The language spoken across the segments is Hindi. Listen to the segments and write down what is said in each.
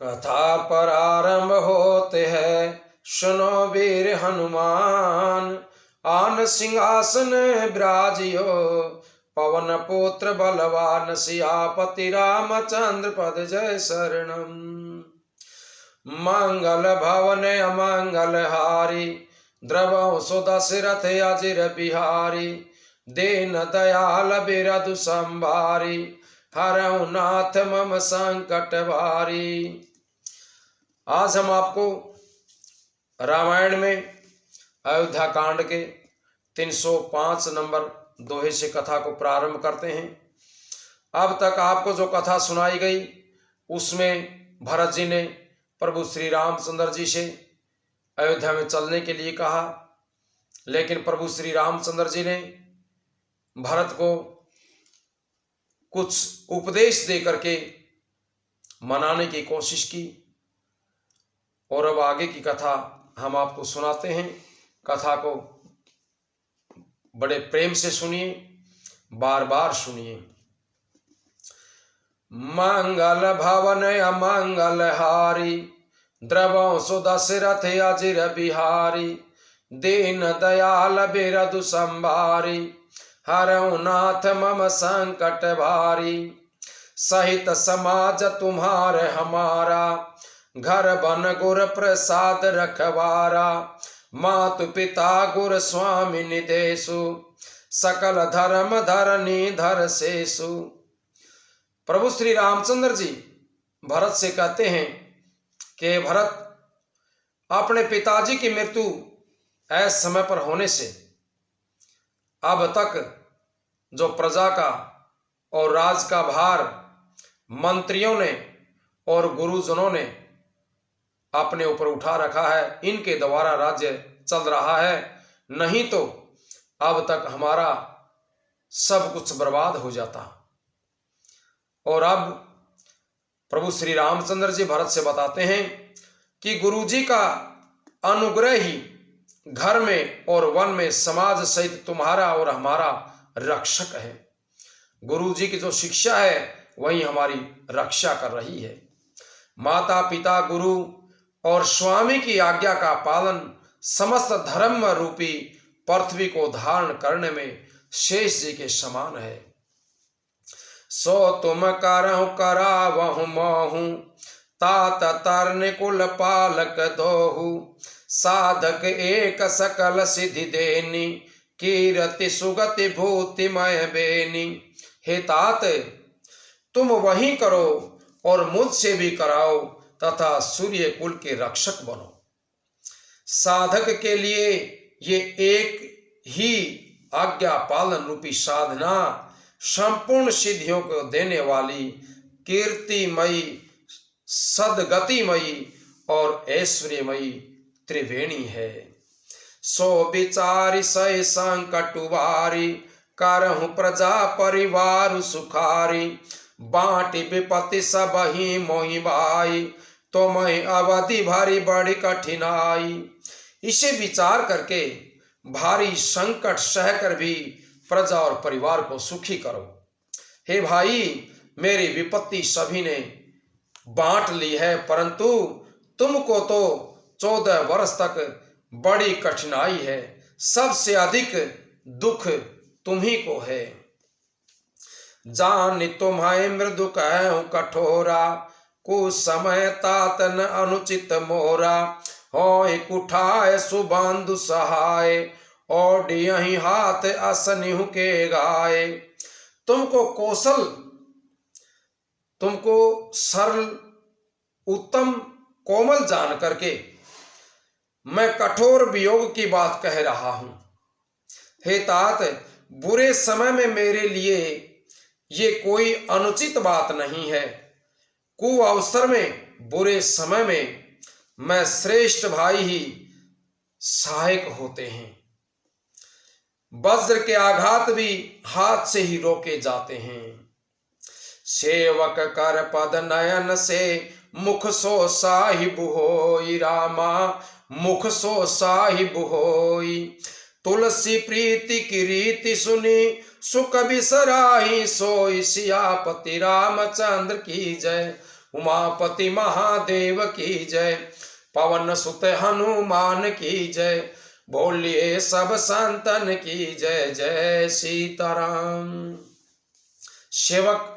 कथा प्रारंभ होते है, सुनो वीर हनुमान। आन सिंहासन विराजियो, पवन पुत्र बलवान। सियापति रामचंद्र पद जय शरणम। मंगल भवन अमंगल हारी, द्रवौ सुदशरथ अजिर बिहारी। दीन दयाल बिरधु संभारी, हरऊ नाथ मम संकट भारी। आज हम आपको रामायण में अयोध्या कांड के 305 नंबर दोहे से कथा को प्रारंभ करते हैं। अब तक आपको जो कथा सुनाई गई उसमें भरत जी ने प्रभु श्री रामचंद्र जी से अयोध्या में चलने के लिए कहा, लेकिन प्रभु श्री रामचंद्र जी ने भरत को कुछ उपदेश दे करके मनाने की कोशिश की। और अब आगे की कथा हम आपको सुनाते हैं। कथा को बड़े प्रेम से सुनिए, बार बार सुनिए। मंगल भवन अमंगल हारी, द्रवौ सुदशरथ अजिर बिहारी। दीन दयाल बिरधु संभारी, हरऊ नाथ मम संकट भारी। सहित समाज तुम्हारे हमारा, घर बन गुर प्रसाद रखवारा। मातु पिता गुर स्वामी निदेशु, सकल धर्म धरनी धर शेषु। प्रभु श्री रामचंद्र जी भरत से कहते हैं कि भरत, अपने पिताजी की मृत्यु ऐसे समय पर होने से अब तक जो प्रजा का और राज का भार मंत्रियों ने और गुरुजनों ने अपने ऊपर उठा रखा है, इनके द्वारा राज्य चल रहा है। नहीं तो अब तक हमारा सब कुछ बर्बाद हो जाता। और अब प्रभु श्री रामचंद्र जी भरत से बताते हैं कि गुरु जी का अनुग्रह ही घर में और वन में समाज सहित तुम्हारा और हमारा रक्षक है। गुरु जी की जो शिक्षा है वही हमारी रक्षा कर रही है। माता पिता गुरु और स्वामी की आज्ञा का पालन समस्त धर्म रूपी पृथ्वी को धारण करने में शेष जी के समान है। सो तुम करहु करावहु मोहु, तात तरन कुल पालक दोहु। साधक एक सकल सिद्धि देनी, कीरति सुगति भूतिमय बेनी। हे तात, तुम वही करो और मुझसे भी कराओ तथा सूर्य कुल के रक्षक बनो। साधक के लिए ये एक ही आज्ञा पालन रूपी साधना संपूर्ण सिद्धियों को देने वाली, कीर्तिमयी, सदगतिमयी और ऐश्वर्यमयी त्रिवेणी है। सो विचारी सह संकट वारी, करहु प्रजा परिवार सुखारी। बांटी विपत्ति सब ही मोहि भाई, तो मैं अवधि भारी बड़ी कठिनाई। इसे विचार करके भारी संकट सहकर भी प्रजा और परिवार को सुखी करो। हे भाई, मेरी विपत्ति सभी ने बांट ली है, परंतु तुमको तो 14 वर्ष तक बड़ी कठिनाई है। सबसे अधिक दुख तुम्ही को है। जान तुम्हारे मृदु कहूं कठोरा, कुछ समय तातन अनुचित मोरा। होय कुठाय सुबांधु सहाय, और यही हाथ असनिहु के गाय। तुमको कौशल, तुमको सरल, उत्तम, कोमल जान करके मैं कठोर वियोग की बात कह रहा हूं। हे तात, बुरे समय में मेरे लिए ये कोई अनुचित बात नहीं है। कुअवसर में, बुरे समय में मैं श्रेष्ठ भाई ही सहायक होते हैं। वज्र के आघात भी हाथ से ही रोके जाते हैं। सेवक कर पद नयन से, मुख सो साहिब होई रामा, मुख सो साहिब होई। तुलसी प्रीति की रीति सुनी, सुख बिसराही सोई। सियापति रामचंद्र की जय, उमापति महादेव की जय, पवन सुत हनुमान की जय, बोलिए सब संतन की जय जय सीताराम। सेवक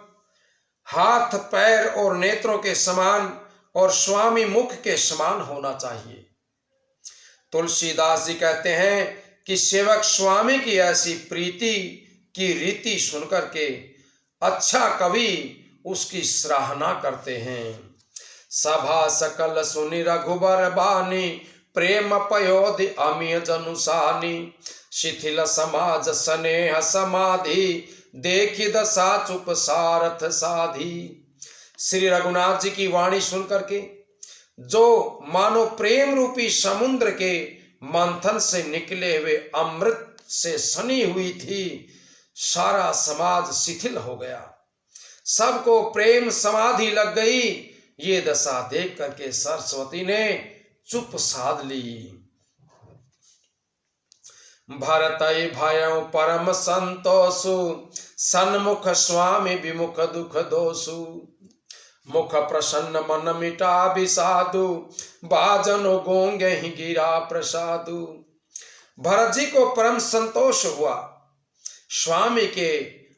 हाथ पैर और नेत्रों के समान और स्वामी मुख के समान होना चाहिए। तुलसीदास जी कहते हैं कि सेवक स्वामी की ऐसी प्रीति की रीति सुनकर के अच्छा कवि उसकी सराहना करते हैं। सभा सकल सुनि रघुबर बानी, प्रेम पयोधि अमिय जनुसानी, शिथिल समाज स्नेह समाधि, देखी दशा चुप सारथ साधी। श्री रघुनाथ जी की वाणी सुनकर के जो मानो प्रेम रूपी समुद्र के मंथन से निकले हुए अमृत से सनी हुई थी, सारा समाज शिथिल हो गया, सबको प्रेम समाधि लग गई। ये दशा देख करके सरस्वती ने चुप साध ली। भरतई भयउ परम संतोषु, सन्मुख स्वामी विमुख दुख दोषु, मुख प्रसन्न मन मिटा विषादु, बाजनो गोंगे ही गिरा प्रसादु। भरत जी को परम संतोष हुआ, स्वामी के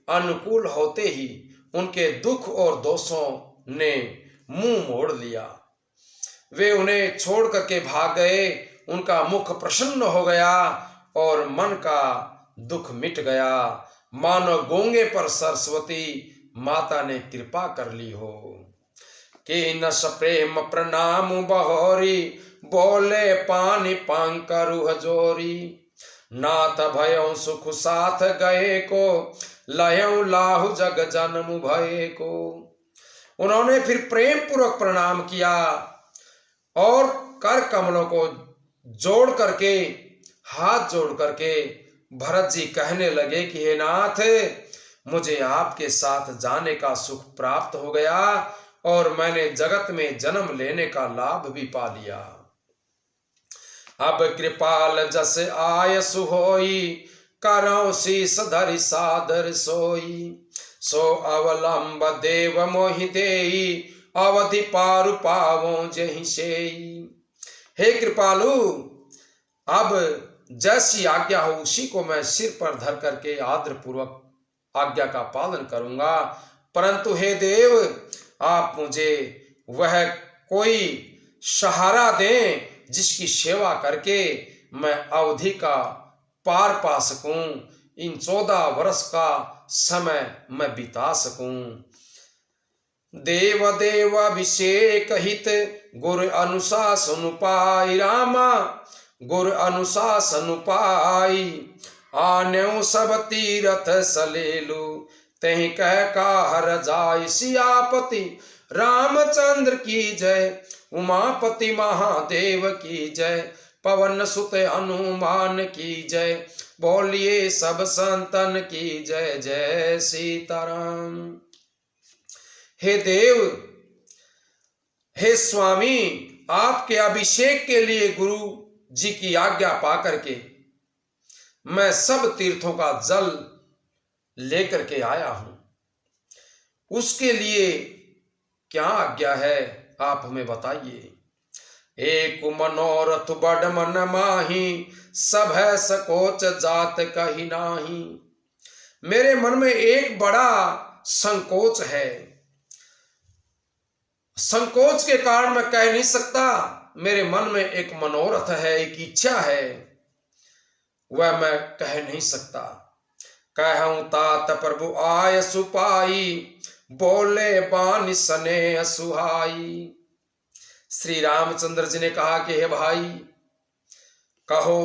अनुकूल होते ही उनके दुख और दोषों ने मुंह मोड़ लिया, वे उन्हें छोड़ करके भाग गए। उनका मुख प्रसन्न हो गया और मन का दुख मिट गया, मानो गूंगे पर सरस्वती माता ने कृपा कर ली हो। कि नस प्रेम प्रणाम बहोरी, बोले पानी पांकरु हजोरी, नाथ भयउ सुख साथ गए को, लयउ लाहु जग जन्म भये को। उन्होंने फिर प्रेम पूर्वक प्रणाम किया और कर कमलों को जोड़ करके, हाथ जोड़ करके भरत जी कहने लगे कि हे नाथ, मुझे आपके साथ जाने का सुख प्राप्त हो गया और मैंने जगत में जन्म लेने का लाभ भी पा लिया। अब कृपाल जस आय सुहोई, करौ शीस धरि सादर सोई, सो अवलंब देव मोहि देई, अवधि पारु पावो जहि सेई। हे कृपालु, अब जैसी आज्ञा हो उसी को मैं सिर पर धर करके आदर पूर्वक आज्ञा का पालन करूंगा, परंतु हे देव, आप मुझे वह कोई सहारा दें जिसकी सेवा करके मैं अवधि का पार पा सकूं, इन 14 वर्ष का समय मैं बिता सकूं। देव देव अभिषेक हित, गुर अनुशासन पाई रामा, गुर अनुशासन पाई, आन्यो सब तीरथ सलेलु, तहि कह का हर जाय सियापति, रामचंद्र की जय, उमापति महादेव की जय, पवन सुत हनुमान की जय, बोलिए सब संतन की जय जय सीताराम। हे देव, हे स्वामी, आपके अभिषेक के लिए गुरु जी की आज्ञा पाकर के मैं सब तीर्थों का जल लेकर के आया हूं, उसके लिए क्या आज्ञा है आप हमें बताइए। एक मनोरथ बड़ मन माही, सब है सकोच जात कही नाही। मेरे मन में एक बड़ा संकोच है, संकोच के कारण मैं कह नहीं सकता। मेरे मन में एक मनोरथ है, एक इच्छा है, वह मैं कह नहीं सकता। कहूं तात प्रभु आय सुपाई, बोले बानी सने सुहाई। श्री रामचंद्र जी ने कहा कि हे भाई कहो।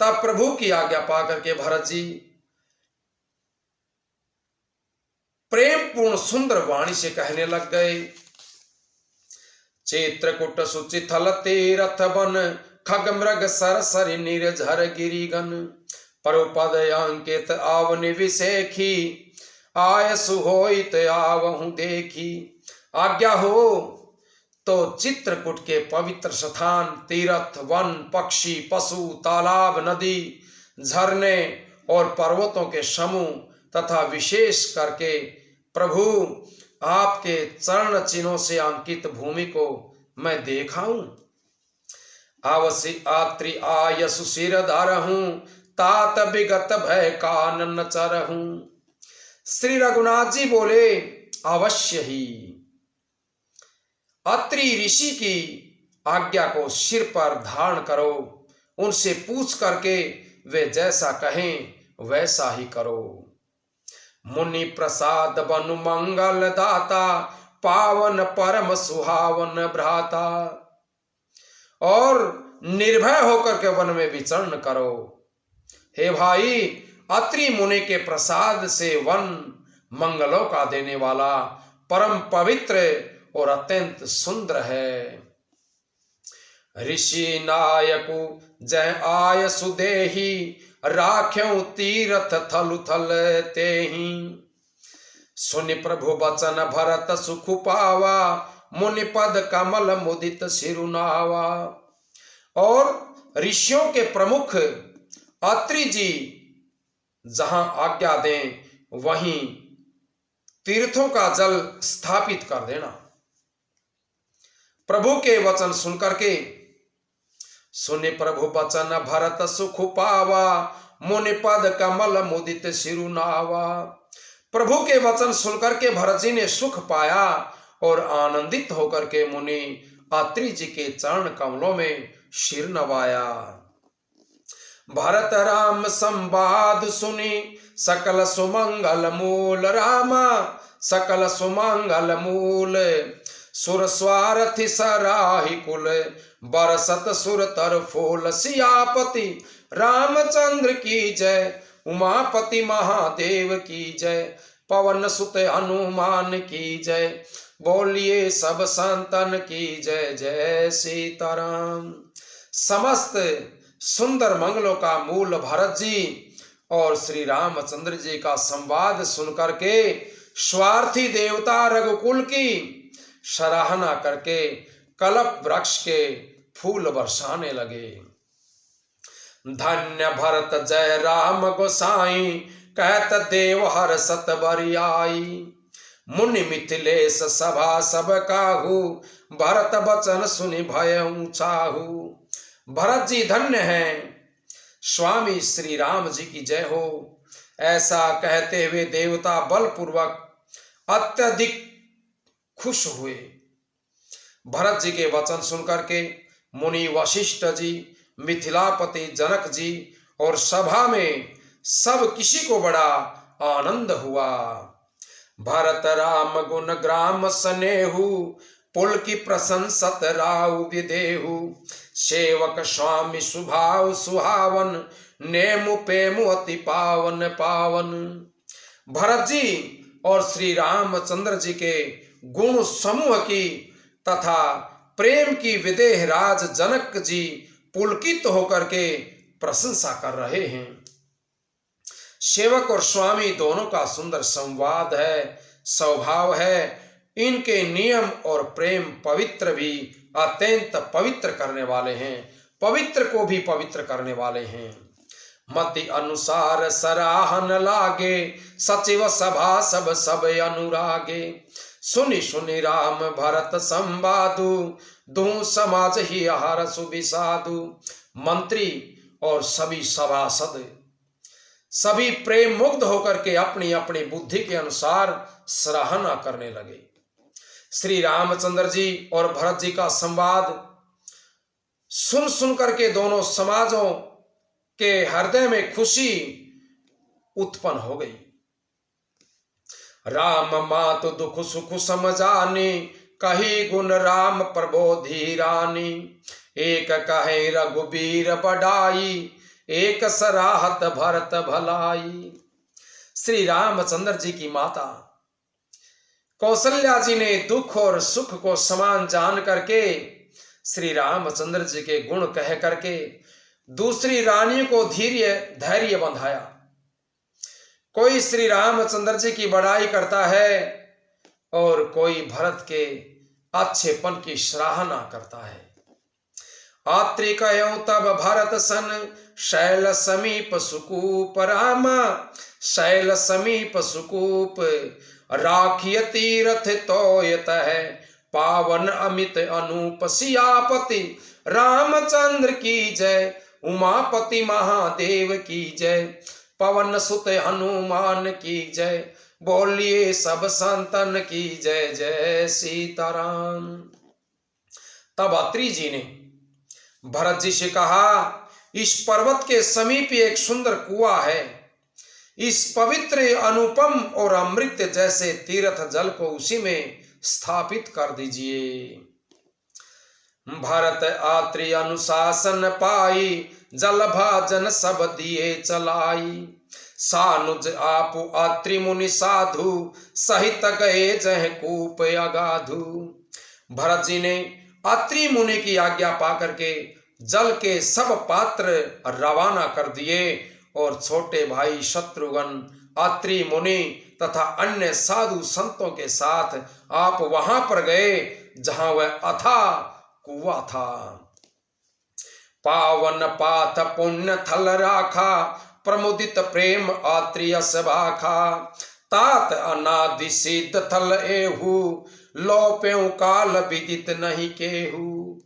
तब प्रभु की आज्ञा पाकर के भरत जी प्रेम पूर्ण सुंदर वाणी से कहने लग गए। चित्रकूट सुचिथल तीरथ बन, खग मृग सरसरि निर्झर गिरिगन, परुपद अंकित आवनि विसेखी, आय सुहोइत आवहु देखी। आज्ञा हो तो चित्रकूट के पवित्र स्थान, तीर्थ, वन, पक्षी, पशु, तालाब, नदी, झरने और पर्वतों के समूह तथा विशेष करके प्रभु आपके चरण चिन्हों से अंकित भूमि को मैं देखा हूं। आवसी आत्रि आयसु सिर धरहूं, तात विगत भय कानन चरहूं। श्री रघुनाथ जी बोले, अवश्य ही अत्रि ऋषि की आज्ञा को सिर पर धारण करो, उनसे पूछ करके वे जैसा कहें वैसा ही करो। मुनि प्रसाद बनु मंगल दाता, पावन परम सुहावन भ्राता। और निर्भय होकर के वन में विचरण करो। हे भाई, अत्रि मुनि के प्रसाद से वन मंगलों का देने वाला परम पवित्र और अत्यंत सुंदर है। ऋषि नायकु जय आय सुदेही, राख्यों तीरथ थलु थल तेहि। सुनि प्रभु बचन भरत सुख पावा, मुनि पद कमल मुदित सिरुनावा। और ऋषियों के प्रमुख अत्रि जी जहां आज्ञा दें वहीं तीर्थों का जल स्थापित कर देना। प्रभु के वचन सुनकर के सुने प्रभु वचन भरत सुख पावा, मुनि पद कमल मुदित सिरुनावा। प्रभु के वचन सुनकर के भरत जी ने सुख पाया और आनंदित होकर के मुनि अत्रि जी के चरण कमलों में सिर नवाया। भरत राम संवाद सुनी, सकल सुमंगल मूल रामा, सकल सुमंगल मूल। सुर स्वारथि सराहि कुल, बरसत सुर तर फूल। सियापति रामचंद्र की जय, उमापति महादेव की जय, पवन सुत हनुमान की जय। बोलिए सब संतन की जय, जय सीताराम। समस्त सुंदर मंगलों का मूल भरत जी और श्री रामचंद्र जी का संवाद सुनकर के स्वार्थी देवता रघुकुल की सराहना करके कल्प वृक्ष के फूल बरसाने लगे। धन्य भरत जय राम गोसाई, कहत देव हर सत बरियाई। मुनि मिथिलेश सभा सब काहू, भरत बचन सुनि भय ऊंचाहू। भरत जी धन्य हैं, स्वामी श्री राम जी की जय हो। ऐसा कहते हुए देवता बलपूर्वक अत्यधिक खुश हुए। भरत जी के वचन सुनकर के मुनि वशिष्ठ जी, मिथिलापति जनक जी और सभा में सब किसी को बड़ा आनंद हुआ। भरत राम गुण ग्राम स्नेहु, पुल की प्रशंसत राउ विदेहु। सेवक स्वामी सुभाव सुहावन, नेमु पेमु अति पावन पावन। भरत जी और श्री रामचंद्र जी के गुण समूह की तथा प्रेम की विदेह राज जनक जी पुलकित होकर के प्रशंसा कर रहे हैं। सेवक और स्वामी दोनों का सुंदर संवाद है, स्वभाव है। इनके नियम और प्रेम पवित्र भी अत्यंत पवित्र करने वाले हैं, पवित्र को भी पवित्र करने वाले हैं। मति अनुसार सराहन लागे, सचिव सभा सब सब अनुरागे। सुनि सुनि राम भरत संवादु, दूं समाज ही आहार सुबिसाधु। मंत्री और सभी सभासद सभी प्रेम मुग्ध होकर के अपनी अपनी बुद्धि के अनुसार सराहना करने लगे। श्री रामचंद्र जी और भरत जी का संवाद सुन सुन करके दोनों समाजों के हृदय में खुशी उत्पन्न हो गई। राम मातु दुख सुख समझानी, कही गुण राम प्रबोधि रानी। एक कहे रघुबीर बढ़ाई, एक सराहत भरत भलाई। श्री रामचंद्र जी की माता कौशल्या जी ने दुख और सुख को समान जान करके श्री रामचंद्र जी के गुण कह करके दूसरी रानियों को धैर्य बंधाया। कोई श्री रामचंद्र जी की बड़ाई करता है और कोई भरत के अच्छेपन की सराहना करता है। आत्रि कह्यो तब भरत सन, शैल समीप सुकूप रामा, शैल समीप सुकूप। राखिय तीर्थ तोयत है, पावन अमित अनूप सियापति रामचंद्र की जय, उमापति महादेव की जय, पवन सुत हनुमान की जय, बोलिए सब संतन की जय जय सीताराम। तब अत्रि जी ने भरत जी से कहा, इस पर्वत के समीप एक सुंदर कुआं है, इस पवित्र अनुपम और अमृत जैसे तीर्थ जल को उसी में स्थापित कर दीजिए। भरत आत्रि अनुशासन पाई, जल भाजन सब दिए चलाई, सानुज आप अत्रि मुनि साधु, सहित गए जह कूप अगाधु। भरत जी ने अत्रि मुनि की आज्ञा पाकर के जल के सब पात्र रवाना कर दिए और छोटे भाई शत्रुघ्न, अत्रि मुनि तथा अन्य साधु संतों के साथ आप वहां पर गए जहां वह अथाह कुआं था। पावन पाथ पुण्य थल राखा, प्रमुदित प्रेम आत्रियस भाखा, तात अनादि सिद्ध थल एहू, लोप्यों काल विदित नहीं केहू।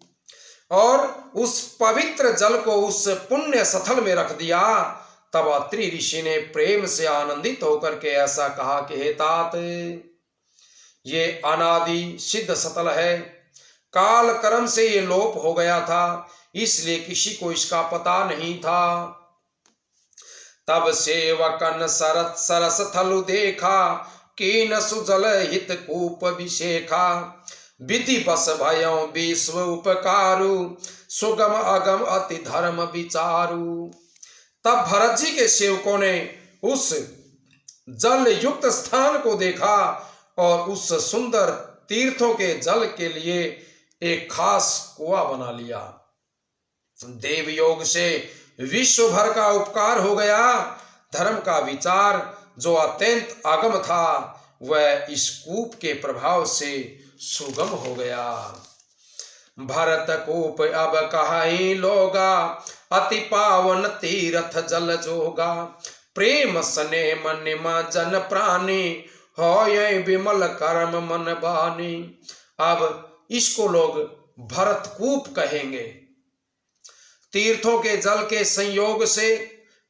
और उस पवित्र जल को उस पुण्य स्थल में रख दिया। तब अत्रि ऋषि ने प्रेम से आनंदित होकर के ऐसा कहा कि हे तात, ये अनादि सिद्ध स्थल है, काल कर्म से ये लोप हो गया था, इसलिए किसी को इसका पता नहीं था। तब सेवकन सरत सरस थलु देखा, कीन सुजल हित कूप विशेखा, विधि बस भयों विश्व उपकारु, सुगम अगम अति धर्म विचारु। तब भरत जी के सेवकों ने उस जल युक्त स्थान को देखा और उस सुंदर तीर्थों के जल के लिए एक खास कुआं बना लिया। देव योग से विश्व भर का उपकार हो गया। धर्म का विचार जो अत्यंत अगम था वह इस कूप के प्रभाव से सुगम हो गया। भरत कूप अब कहाई लोगा, अति पावन तीर्थ जल जोगा, प्रेम सने मन जन प्राणी, हो ये विमल कर्म मन बानी। अब इसको लोग भरत कूप कहेंगे। तीर्थों के जल के संयोग से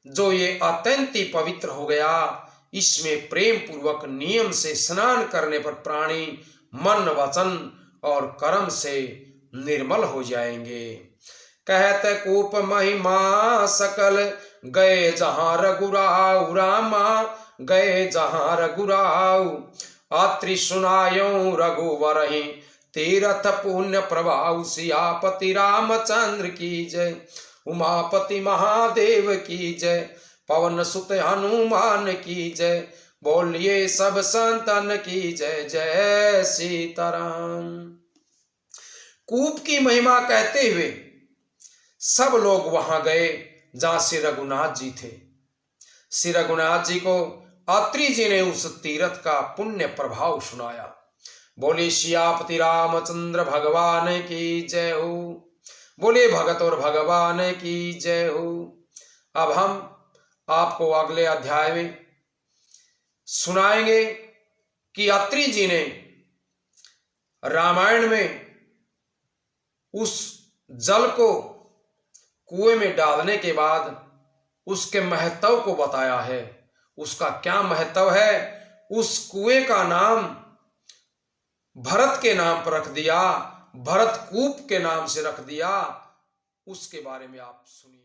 जो ये अत्यंत ही पवित्र हो गया, इसमें प्रेम पूर्वक नियम से स्नान करने पर प्राणी मन वचन और कर्म से निर्मल हो जाएंगे। कहते कूप महिमा सकल, गए जहां रघुराऊ रामा, गए जहां रघुराऊ। अत्रि सुनायो रघुवरहि, तीर्थ पुण्य प्रभाव, सियापति रामचंद्र की जय, उमापति महादेव की जय, पवन सुत हनुमान की जय, बोलिए सब संतन की जय जय सीताराम। कूप की महिमा कहते हुए सब लोग वहां गए जहां श्री रघुनाथ जी थे। श्री रघुनाथ जी को अत्रि जी ने उस तीर्थ का पुण्य प्रभाव सुनाया। बोले सियापति रामचंद्र भगवान की जय हो, बोले भगत और भगवान की जय हो। अब हम आपको अगले अध्याय में सुनाएंगे कि अत्रि जी ने रामायण में उस जल को कुएं में डालने के बाद उसके महत्व को बताया है। उसका क्या महत्व है, उस कुएं का नाम भरत के नाम पर रख दिया, भरत कूप के नाम से रख दिया, उसके बारे में आप सुनिए।